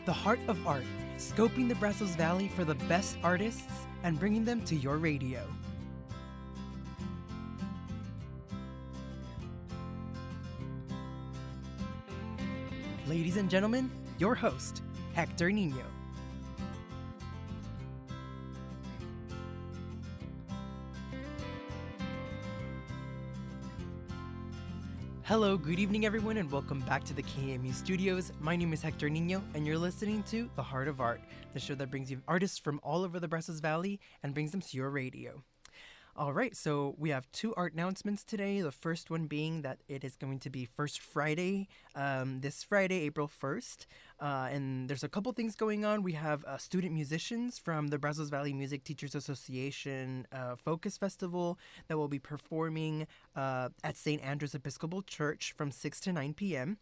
The Heart of Art, scoping the Brazos Valley for the best artists and bringing them to your radio. Ladies and gentlemen, your host, Hector Nino. Hello, good evening everyone, and welcome back to the KMU Studios. My name is Hector Nino, and you're listening to The Heart of Art, the show that brings you artists from all over the Brazos Valley and brings them to your radio. All right, so we have two art announcements today. The first one being that it is going to be First Friday, this Friday, April 1st. And there's a couple things going on. We have student musicians from the Brazos Valley Music Teachers Association Focus Festival that will be performing at St. Andrew's Episcopal Church from 6 to 9 p.m.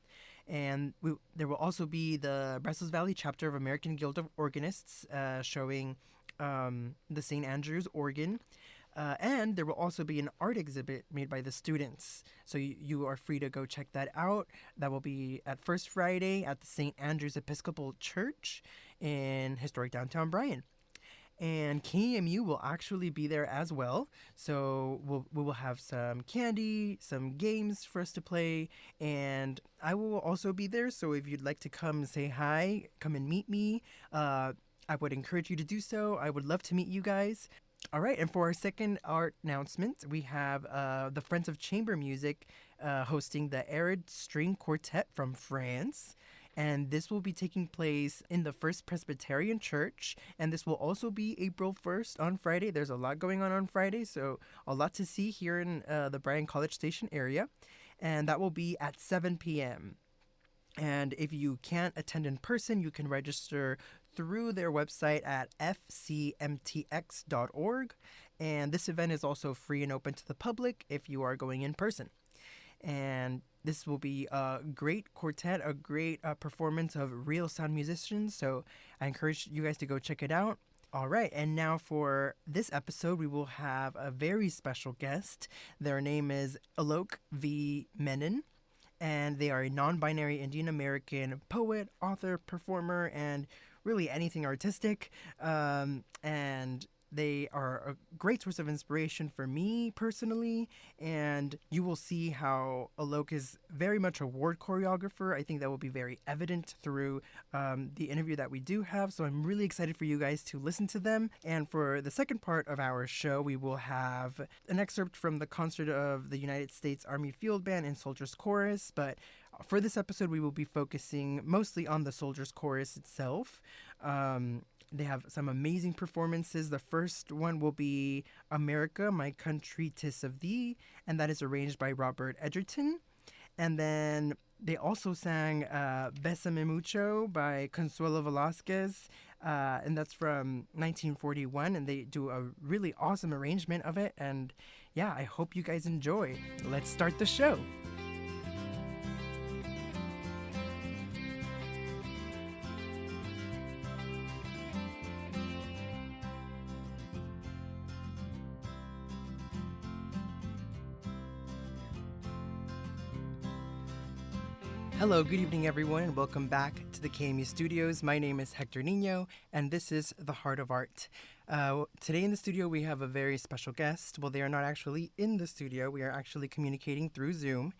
And there will also be the Brazos Valley chapter of American Guild of Organists showing the St. Andrew's organ. And there will also be an art exhibit made by the students. So you are free to go check that out. That will be at First Friday at the St. Andrew's Episcopal Church in historic downtown Bryan. And KMU will actually be there as well. So we will have some candy, some games for us to play. And I will also be there. So if you'd like to come say hi, come and meet me, I would encourage you to do so. I would love to meet you guys. All right, and for our second art announcement, we have the Friends of Chamber Music hosting the Arid String Quartet from France. And this will be taking place in the First Presbyterian Church. And this will also be April 1st on Friday. There's a lot going on Friday, so a lot to see here in the Bryan College Station area. And that will be at 7 p.m. And if you can't attend in person, you can register through their website at fcmtx.org. And this event is also free and open to the public if you are going in person. And this will be a great quartet, a great performance of real sound musicians. So I encourage you guys to go check it out. All right, and now for this episode, we will have a very special guest. Their name is Alok V. Menon. And they are a non-binary Indian American poet, author, performer, and really anything artistic. And they are a great source of inspiration for me personally. And you will see how Alok is very much a ward choreographer. I think that will be very evident through the interview that we do have. So I'm really excited for you guys to listen to them. And for the second part of our show, we will have an excerpt from the concert of the United States Army Field Band and Soldiers Chorus. But for this episode, we will be focusing mostly on the Soldiers Chorus itself. They have some amazing performances. The first one will be America, My Country, 'Tis of Thee, and that is arranged by Robert Edgerton. And then they also sang Bésame Mucho by Consuelo Velasquez, and that's from 1941, and they do a really awesome arrangement of it. And yeah, I hope you guys enjoy. Let's start the show. Hello, good evening everyone, and welcome back to the KMU Studios. My name is Hector Nino, and this is The Heart of Art. Today in the studio we have a very special guest. Well, they are not actually in the studio. We are actually communicating through Zoom.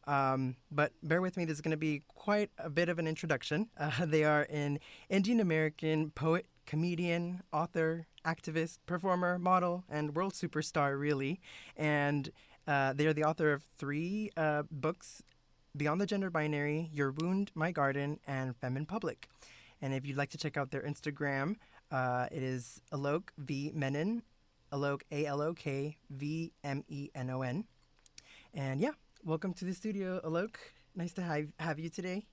But bear with me, this is going to be quite a bit of an introduction. They are an Indian American poet, comedian, author, activist, performer, model, and world superstar, really. And they are the author of 3 books: Beyond the Gender Binary, Your Wound, My Garden, and Femme in Public. And if you'd like to check out their Instagram, it is Alok V. Menon, Alok, A-L-O-K, V-M-E-N-O-N. And yeah, welcome to the studio, Alok. Nice to have you today.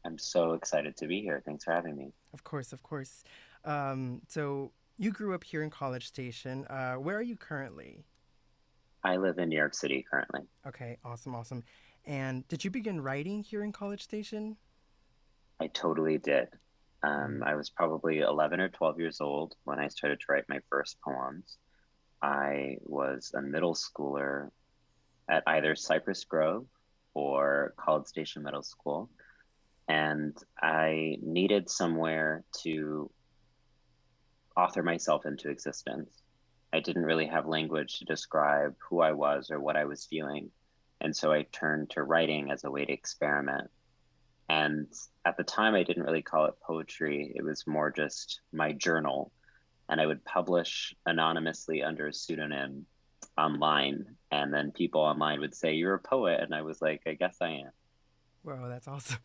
I'm so excited to be here. Thanks for having me. Of course, of course. So you grew up here in College Station. Where are you currently? I live in New York City currently. Okay, awesome, awesome. And did you begin writing here in College Station? I totally did. I was probably 11 or 12 years old when I started to write my first poems. I was a middle schooler at either Cypress Grove or College Station Middle School. And I needed somewhere to author myself into existence. I didn't really have language to describe who I was or what I was feeling. And so I turned to writing as a way to experiment. And at the time, I didn't really call it poetry, it was more just my journal. And I would publish anonymously under a pseudonym online. And then people online would say, "You're a poet." And I was like, "I guess I am." Whoa, that's awesome.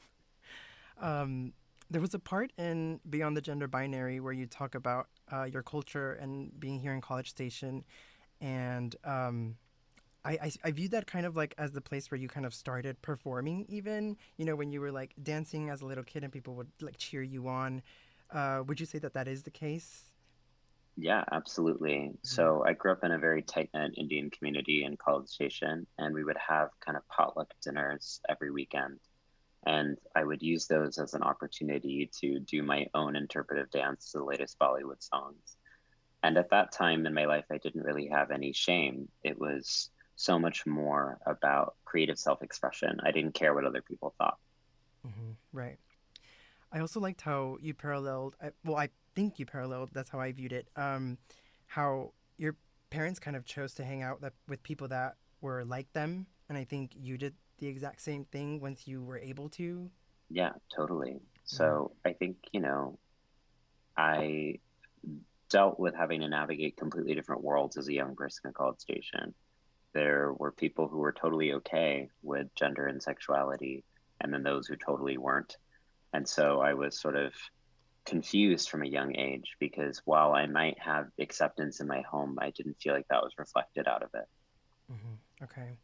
Um, there was a part in Beyond the Gender Binary where you talk about your culture and being here in College Station, and I viewed that kind of like as the place where you kind of started performing, even when you were like dancing as a little kid and people would like cheer you on. Would you say that that is the case? Yeah, absolutely. Hmm. So I grew up in a very tight-knit Indian community in College Station, and we would have kind of potluck dinners every weekend. And I would use those as an opportunity to do my own interpretive dance to the latest Bollywood songs. And at that time in my life, I didn't really have any shame. It was so much more about creative self-expression. I didn't care what other people thought. Right. I also liked how you paralleled. Well, I think you paralleled. That's how I viewed it. How your parents kind of chose to hang out with people that were like them, and I think you did the exact same thing once you were able to. Yeah, totally. Hmm. So I think, I dealt with having to navigate completely different worlds as a young person in College Station. There were people who were totally okay with gender and sexuality, and then those who totally weren't. And so I was sort of confused from a young age because while I might have acceptance in my home, I didn't feel like that was reflected out of it. Okay.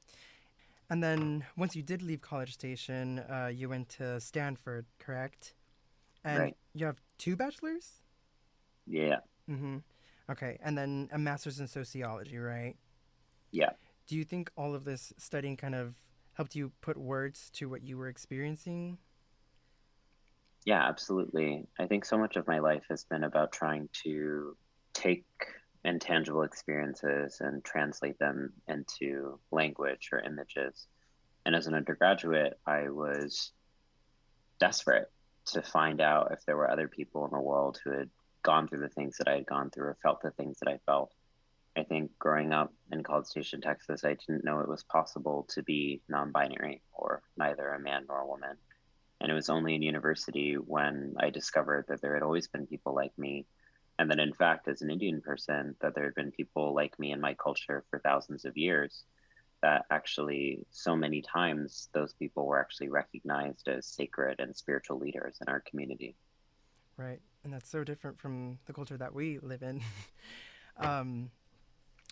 And then once you did leave College Station, you went to Stanford, correct? And Right. you have two bachelors? Yeah. Mm-hmm. Okay. And then a master's in sociology, right? Yeah. Do you think all of this studying kind of helped you put words to what you were experiencing? Yeah, absolutely. I think so much of my life has been about trying to take intangible experiences and translate them into language or images. And as an undergraduate, I was desperate to find out if there were other people in the world who had gone through the things that I had gone through or felt the things that I felt. I think growing up in College Station, Texas, I didn't know it was possible to be non binary or neither a man nor a woman. And it was only in university when I discovered that there had always been people like me. And that, in fact, as an Indian person, that there had been people like me in my culture for thousands of years. That actually, so many times, those people were actually recognized as sacred and spiritual leaders in our community. Right. And that's so different from the culture that we live in. um,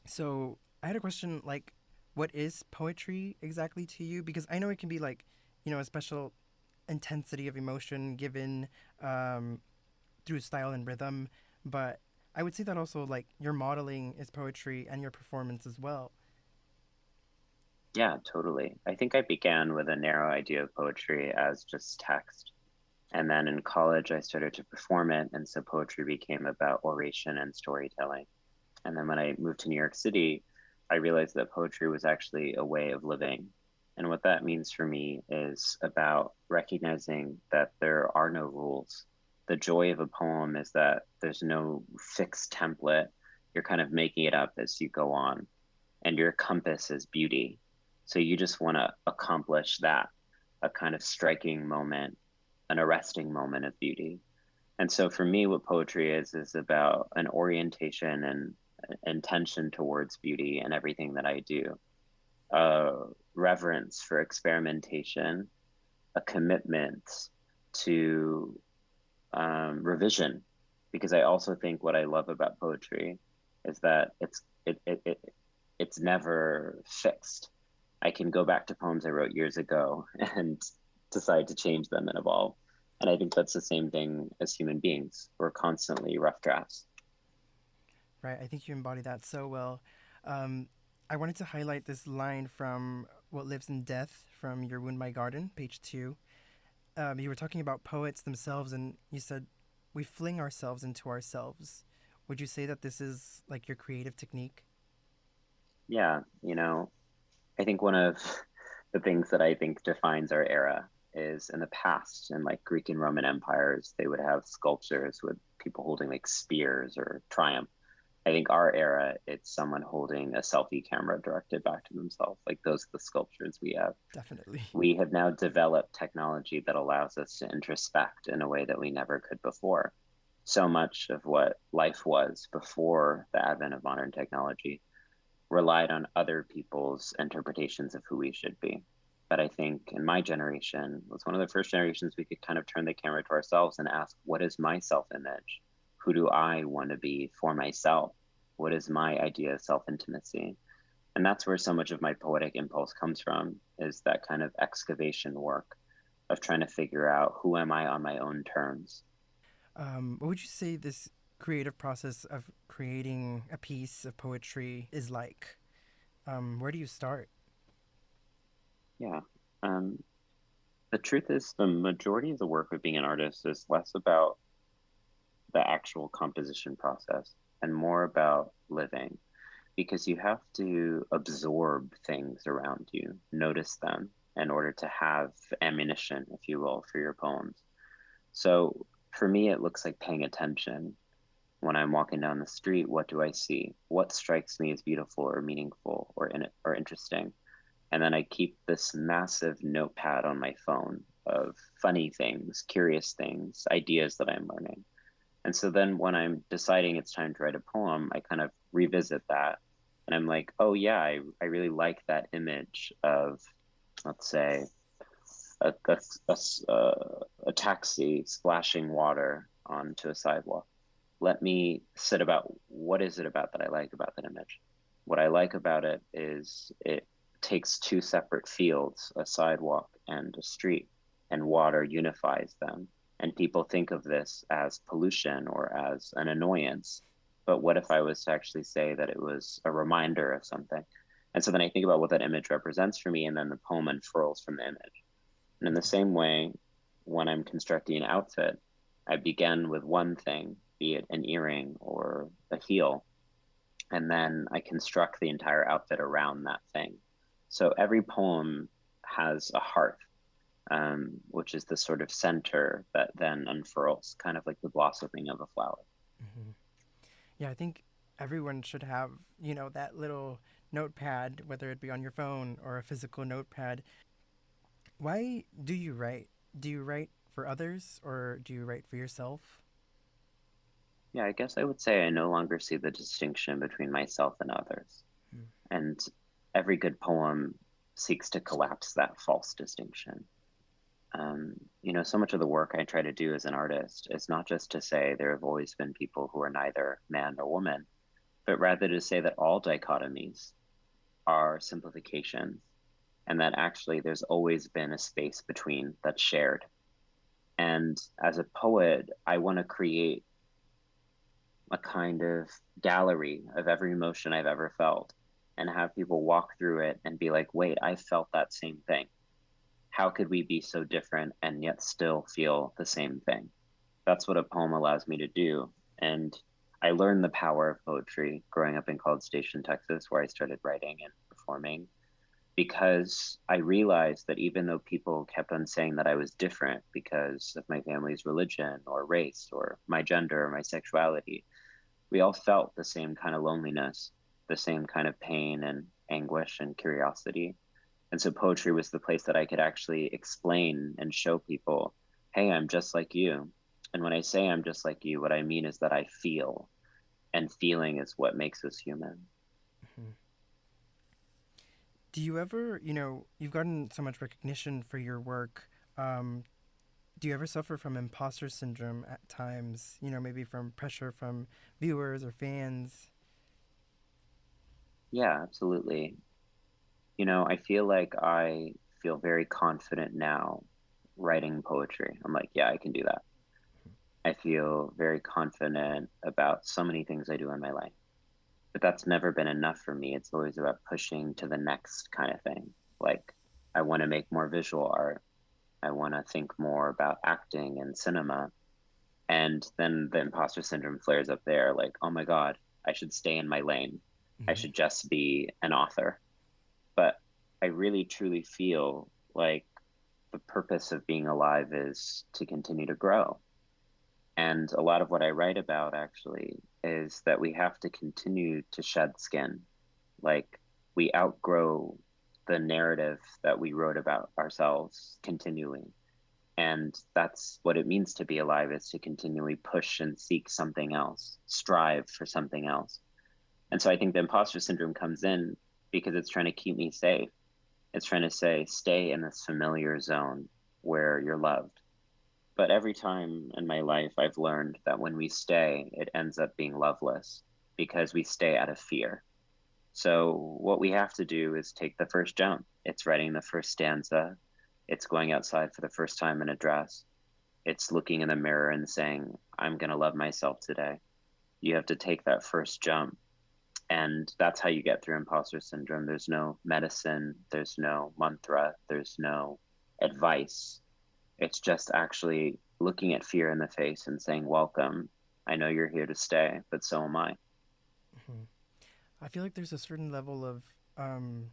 so I had a question like, what is poetry exactly to you? Because I know it can be like, a special intensity of emotion given um, through style and rhythm, but I would say that also like your modeling is poetry and your performance as well. Yeah, totally. I think I began with a narrow idea of poetry as just text. And then in college, I started to perform it. And so poetry became about oration and storytelling. And then when I moved to New York City, I realized that poetry was actually a way of living. And what that means for me is about recognizing that there are no rules. The joy of a poem is that there's no fixed template. You're kind of making it up as you go on, and your compass is beauty. So you just want to accomplish that, a kind of striking moment, an arresting moment of beauty. And so for me, what poetry is about an orientation and intention towards beauty in everything that I do, a reverence for experimentation, a commitment to revision. Because I also think what I love about poetry is that it's never fixed. I can go back to poems I wrote years ago and decide to change them and evolve. And I think that's the same thing as human beings. We're constantly rough drafts. Right. I think you embody that so well. Um, I wanted to highlight this line from What Lives in Death from Your Wound My Garden, page 2. You were talking about poets themselves, and you said, we fling ourselves into ourselves. Would you say that this is like your creative technique? Yeah, I think one of the things that I think defines our era is in the past, in like Greek and Roman empires, they would have sculptures with people holding like spears or triumph. I think our era, it's someone holding a selfie camera directed back to themselves. Like those are the sculptures we have. Definitely. We have now developed technology that allows us to introspect in a way that we never could before. So much of what life was before the advent of modern technology relied on other people's interpretations of who we should be. But I think in my generation was one of the first generations we could kind of turn the camera to ourselves and ask, what is my self image? Who do I want to be for myself? What is my idea of self intimacy? And that's where so much of my poetic impulse comes from, is that kind of excavation work of trying to figure out who am I on my own terms. What would you say this creative process of creating a piece of poetry is like? Where do you start? Yeah. Um, the truth is, the majority of the work of being an artist is less about the actual composition process and more about living, because you have to absorb things around you, notice them in order to have ammunition, if you will, for your poems. So for me, it looks like paying attention. When I'm walking down the street, what do I see? What strikes me as beautiful or meaningful or interesting? And then I keep this massive notepad on my phone of funny things, curious things, ideas that I'm learning. And so then when I'm deciding it's time to write a poem, I kind of revisit that. And I'm like, oh, yeah, I really like that image of, let's say, a, a, a taxi splashing water onto a sidewalk. Let me sit about what is it about that I like about that image? What I like about it is it takes two separate fields, a sidewalk and a street, and water unifies them. And people think of this as pollution or as an annoyance. But what if I was to actually say that it was a reminder of something? And so then I think about what that image represents for me, and then the poem unfurls from the image. And in the same way, when I'm constructing an outfit, I begin with one thing, be it an earring or a heel, and then I construct the entire outfit around that thing. So every poem has a heart, which is the sort of center that then unfurls, kind of like the blossoming of a flower. Hmm. Yeah, I think everyone should have, that little notepad, whether it be on your phone or a physical notepad. Why do you write? Do you write for others or do you write for yourself? Yeah, I guess I would say I no longer see the distinction between myself and others. Mm. And every good poem seeks to collapse that false distinction. So much of the work I try to do as an artist is not just to say there have always been people who are neither man nor woman, but rather to say that all dichotomies are simplifications and that actually there's always been a space between that's shared. And as a poet, I want to create a kind of gallery of every emotion I've ever felt and have people walk through it and be like, wait, I felt that same thing. How could we be so different and yet still feel the same thing? That's what a poem allows me to do. And I learned the power of poetry growing up in College Station, Texas, where I started writing and performing, because I realized that even though people kept on saying that I was different because of my family's religion or race or my gender or my sexuality, we all felt the same kind of loneliness, the same kind of pain and anguish and curiosity. And so poetry was the place that I could actually explain and show people, hey, I'm just like you. And when I say I'm just like you, what I mean is that I feel, and feeling is what makes us human. Mhm. Do you ever, you've gotten so much recognition for your work. Um, do you ever suffer from imposter syndrome at times? Maybe from pressure from viewers or fans? Yeah, absolutely. I feel like I feel very confident now writing poetry. I'm like, yeah, I can do that. I feel very confident about so many things I do in my life. But that's never been enough for me. It's always about pushing to the next kind of thing. Like, I want to make more visual art. I want to think more about acting and cinema. And then the imposter syndrome flares up there like, oh my God, I should stay in my lane. I Hmm. should just be an author. But I really truly feel like the purpose of being alive is to continue to grow. And a lot of what I write about actually is that we have to continue to shed skin. Like we outgrow the narrative that we wrote about ourselves continually. And that's what it means to be alive, is to continually push and seek something else, strive for something else. And so I think the imposter syndrome comes in because it's trying to keep me safe. It's trying to say, stay in this familiar zone where you're loved. But every time in my life, I've learned that when we stay, it ends up being loveless because we stay out of fear. So, what we have to do is take the first jump. It's writing the first stanza, it's going outside for the first time in a dress, it's looking in the mirror and saying, I'm going to love myself today. You have to take that first jump. And that's how you get through imposter syndrome. There's no medicine, there's no mantra, there's no advice. It's just actually looking at fear in the face and saying, welcome. I know you're here to stay, but so am I. Mhm. I feel like there's a certain level of um,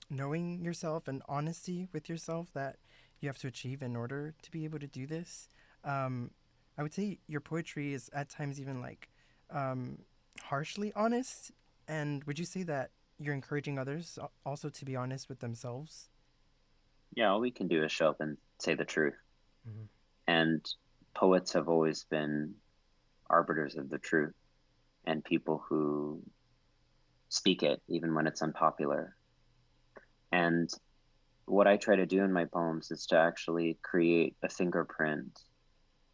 knowing yourself and honesty with yourself that you have to achieve in order to be able to do this. Um, I would say your poetry is at times even like um, harshly honest. And would you say that you're encouraging others also to be honest with themselves? Yeah, all we can do is show up and say the truth. Mm-hmm. And poets have always been arbiters of the truth and people who speak it even when it's unpopular. And what I try to do in my poems is to actually create a fingerprint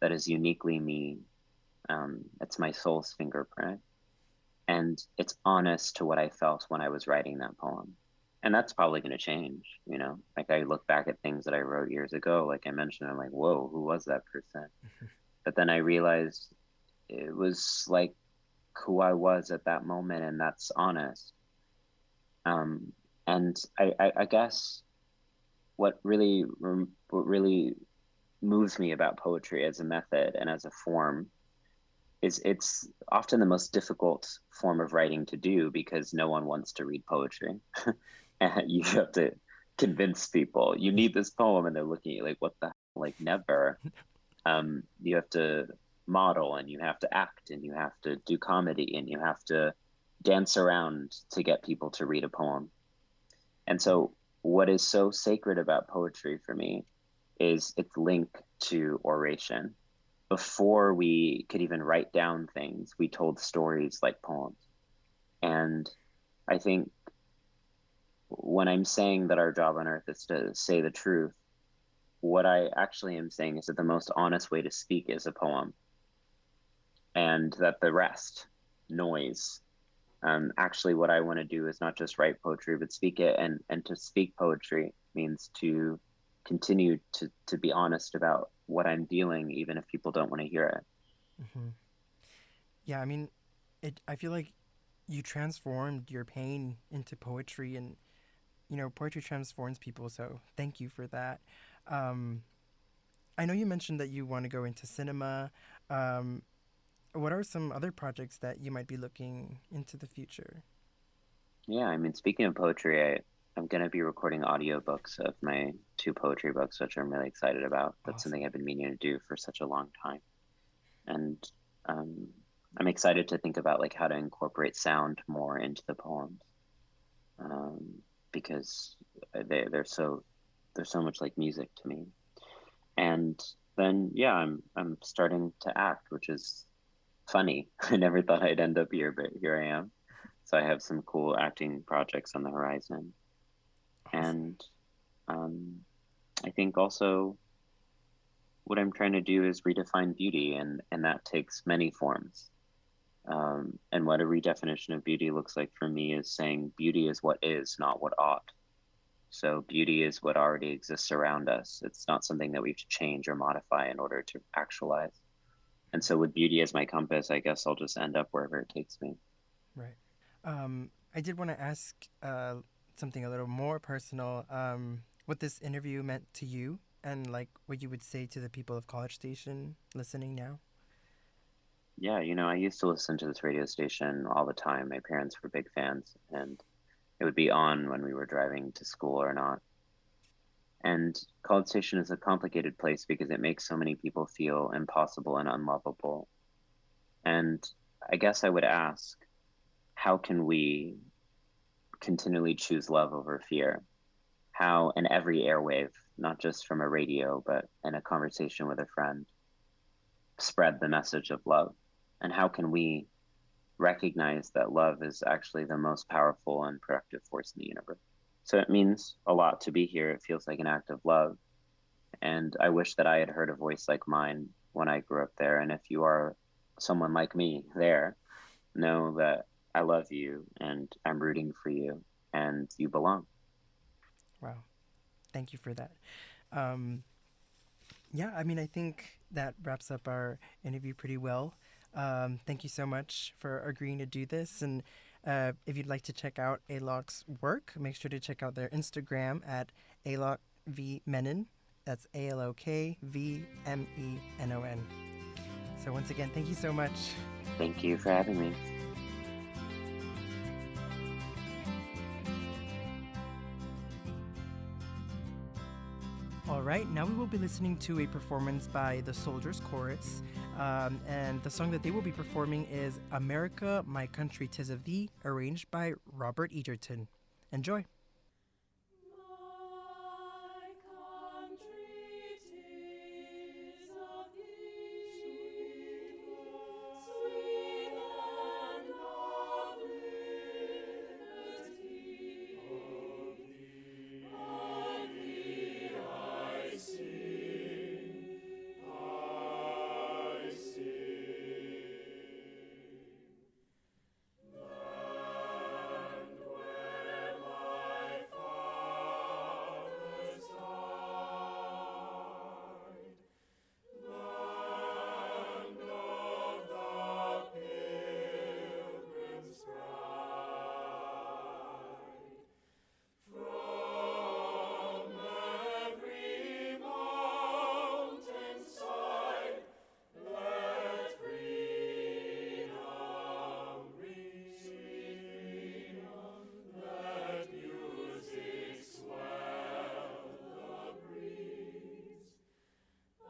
that is uniquely me. It's my soul's fingerprint. And it's honest to what I felt when I was writing that poem. And that's probably going to change, you know? Like I look back at things that I wrote years ago, like I mentioned, I'm like, whoa, who was that person? But then I realized it was like who I was at that moment, and that's honest. Um, and I guess what really moves me about poetry as a method and as a form is it's often the most difficult form of writing to do because no one wants to read poetry. And you have to convince people you need this poem, and they're looking at you like, what the hell? Like, never. You have to model, and you have to act, and you have to do comedy, and you have to dance around to get people to read a poem. And so, what is so sacred about poetry for me is its link to oration. Before we could even write down things, we told stories like poems. And I think when I'm saying that our job on earth is to say the truth, what I actually am saying is that the most honest way to speak is a poem, and that the rest, noise. Actually, what I want to do is not just write poetry, but speak it. And to speak poetry means to continue to be honest about what I'm feeling, even if people don't want to hear it. Mm-hmm. Yeah, I mean, I feel like you transformed your pain into poetry, and poetry transforms people. So thank you for that. Um, I know you mentioned that you want to go into cinema. Um, what are some other projects that you might be looking into the future? Yeah, I mean, speaking of poetry, I'm going to be recording audiobooks of my two poetry books, which I'm really excited about. That's something Awesome. I've been meaning to do for such a long time. And um, I'm excited to think about like how to incorporate sound more into the poems, um, because they're so much like music to me. And then yeah, I'm starting to act, which is funny. I never thought I'd end up here, but here I am. So I have some cool acting projects on the horizon. Awesome. And um, I think also what I'm trying to do is redefine beauty, and that takes many forms. And what a redefinition of beauty looks like for me is saying beauty is what is, not what ought. So beauty is what already exists around us. It's not something that we have to change or modify in order to actualize. And so with beauty as my compass, I guess I'll just end up wherever it takes me. Right. I did want to ask something a little more personal. What this interview meant to you, and like what you would say to the people of College Station listening now. Yeah, you know, I used to listen to this radio station all the time. My parents were big fans, and it would be on when we were driving to school or not. And College Station is a complicated place because it makes so many people feel impossible and unlovable. And I guess I would ask, how can we continually choose love over fear? How, in every airwave, not just from a radio, but in a conversation with a friend, spread the message of love? And how can we recognize that love is actually the most powerful and productive force in the universe? So it means a lot to be here. It feels like an act of love. And I wish that I had heard a voice like mine when I grew up there. And if you are someone like me there, know that I love you and I'm rooting for you and you belong. Wow. Thank you for that. Um, yeah, I mean, I think that wraps up our interview pretty well. Thank you so much for agreeing to do this. And if you'd like to check out Alok's work, make sure to check out their Instagram at Alok V Menon. That's ALOKVMENON. So once again, thank you so much. Thank you for having me. All right, now we will be listening to a performance by the Soldiers Chorus. And the song that they will be performing is America, My Country, 'Tis of Thee, arranged by Robert Egerton. Enjoy. My country, 'tis of thee, sweet land of liberty. Of thee I sing, I sing. Land where my fathers died, land of the pilgrim's pride. From every mountain side, let freedom ring, sweet freedom. Let music swell the breeze,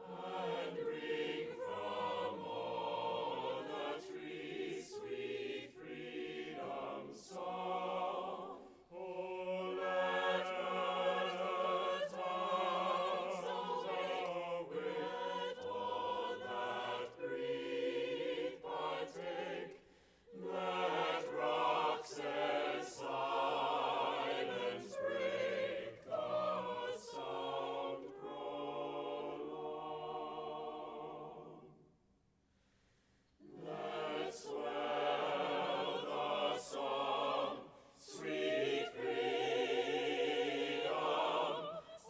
and ring from all the trees sweet freedom's song. Oh, let earth await all that breathe partake. Let Roxas' silence break, the sound prolong. Let swell the song, sweet freedom.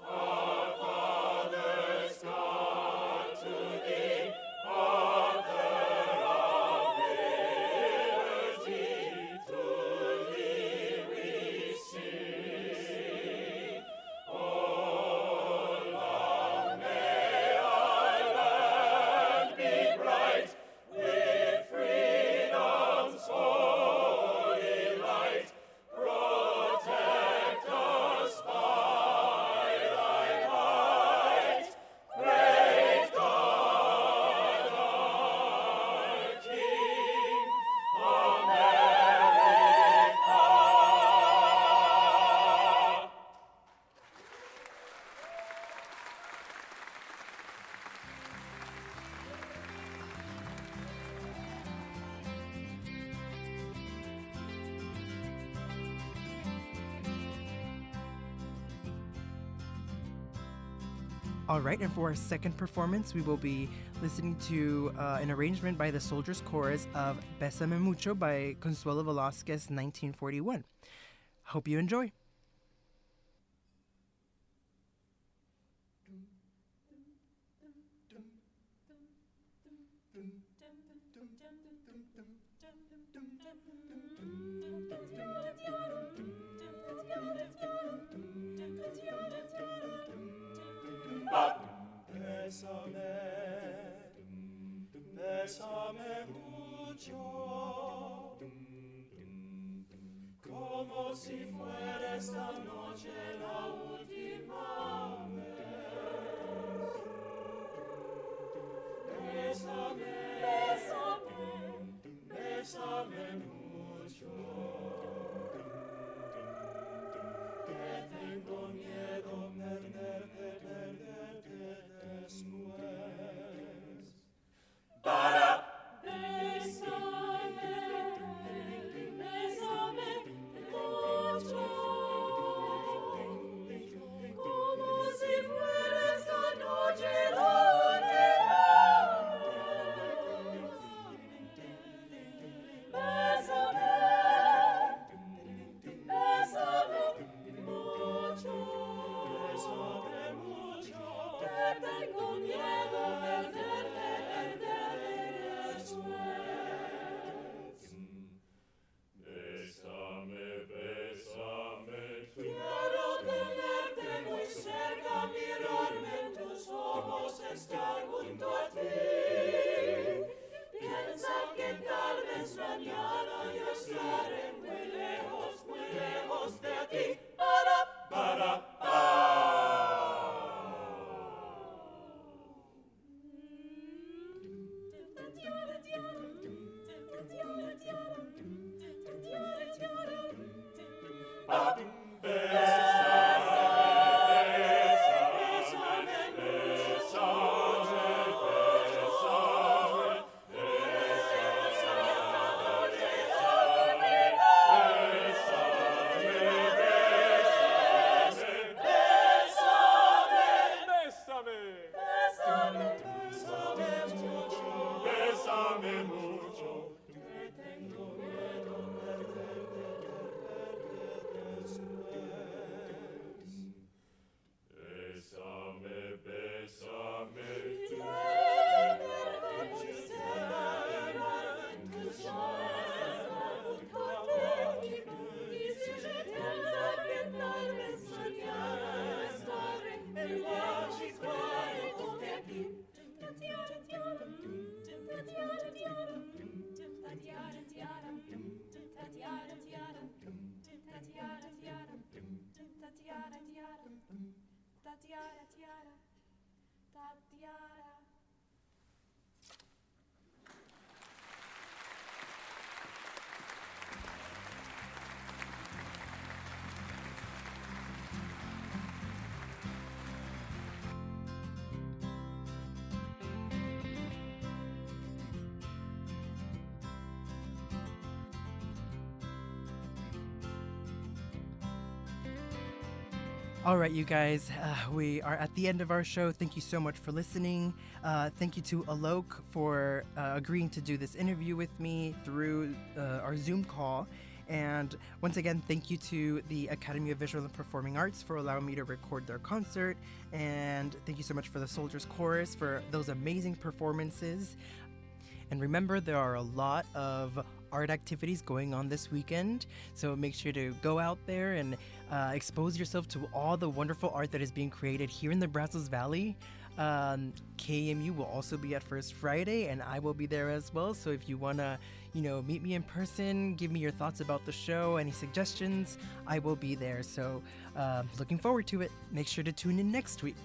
Our fathers, God, to thee, author of liberty, to thee we sing. Oh, long may our land be bright, with freedom's holy light. Protect us by thy might, great God, our King, America. All right, and for our second performance, we will be listening to an arrangement by the Soldiers Chorus of Bésame Mucho by Consuelo Velázquez, 1941. Hope you enjoy. Bésame, bésame mucho, como si fuera esta noche la última tengo miedo perderte, después. Bésame, bésame, quiero tenerte muy cerca, mirarme en tus ojos, estar junto a ti. Piensa que tal vez mañana yo estaré muy lejos de ti. Para. Bésame mucho, que tengo miedo perderte después. Bésame, bésame, tenerte muy cerca, mirarme en tus ojos, estar junto a ti. Y si je pienso que tal vez mañana estaré muy lejos de ti. All right, you guys, we are at the end of our show. Thank you so much for listening. Thank you to Alok for agreeing to do this interview with me through our Zoom call. And once again, thank you to the Academy of Visual and Performing Arts for allowing me to record their concert. And thank you so much for the Soldiers Chorus for those amazing performances. And remember, there are a lot of art activities going on this weekend, so make sure to go out there and expose yourself to all the wonderful art that is being created here in the Brazos Valley. KMU will also be at First Friday, and I will be there as well. So if you want to, meet me in person, give me your thoughts about the show, any suggestions, I will be there. So looking forward to it. Make sure to tune in next week.